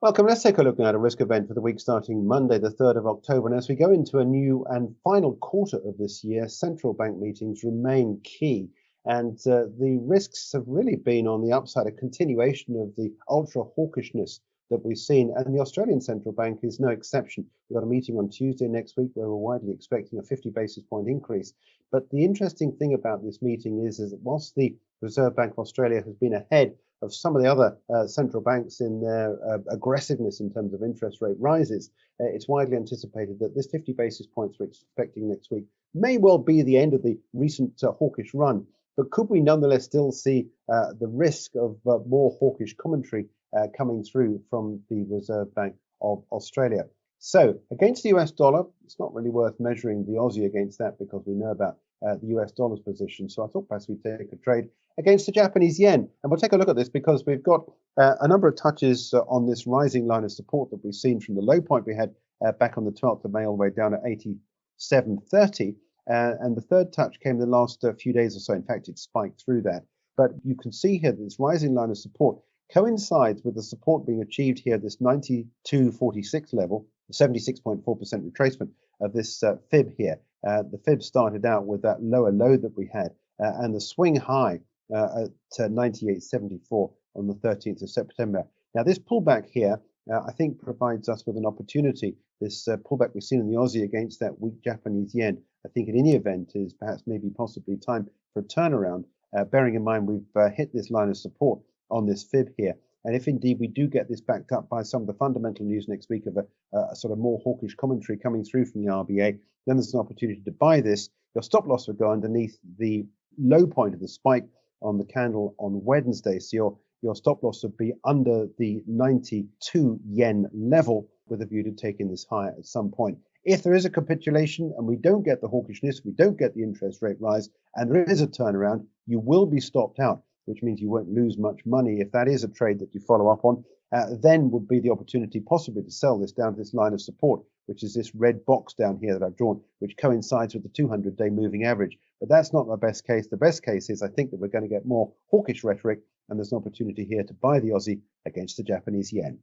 Welcome. Let's take a look now at a risk event for the week starting Monday, the 3rd of October. And as we go into a new and final quarter of this year, central bank meetings remain key. And the risks have really been on the upside, a continuation of the ultra hawkishness that we've seen. And the Australian Central Bank is no exception. We've got a meeting on Tuesday next week where we're widely expecting a 50 basis point increase. But the interesting thing about this meeting is that whilst the Reserve Bank of Australia has been ahead of some of the other central banks in their aggressiveness in terms of interest rate rises, it's widely anticipated that this 50 basis points we're expecting next week may well be the end of the recent hawkish run. But could we nonetheless still see the risk of more hawkish commentary coming through from the Reserve Bank of Australia? So against the US dollar, it's not really worth measuring the Aussie against that because we know about the US dollar's position. So I thought perhaps we'd take a trade against the Japanese yen. And we'll take a look at this because we've got a number of touches on this rising line of support that we've seen from the low point we had back on the 12th of May all the way down at 87.30. And the third touch came the last few days or so. In fact, it spiked through that. But you can see here that this rising line of support coincides with the support being achieved here, this 92.46 level, the 76.4% retracement of this fib here. The fib started out with that lower low that we had and the swing high at 98.74 on the 13th of September. Now, this pullback here, I think, provides us with an opportunity. This pullback we've seen in the Aussie against that weak Japanese yen, I think in any event is perhaps maybe possibly time for a turnaround, bearing in mind we've hit this line of support on this fib here. And if indeed we do get this backed up by some of the fundamental news next week of a sort of more hawkish commentary coming through from the RBA, then there's an opportunity to buy this. Your stop loss would go underneath the low point of the spike on the candle on Wednesday. So your stop loss would be under the 92 yen level with a view to taking this higher at some point. If there is a capitulation and we don't get the hawkishness, we don't get the interest rate rise, and there is a turnaround, you will be stopped out, which means you won't lose much money. If that is a trade that you follow up on, then would be the opportunity possibly to sell this down to this line of support, which is this red box down here that I've drawn, which coincides with the 200-day moving average. But that's not the best case. The best case is I think that we're going to get more hawkish rhetoric, and there's an opportunity here to buy the Aussie against the Japanese yen.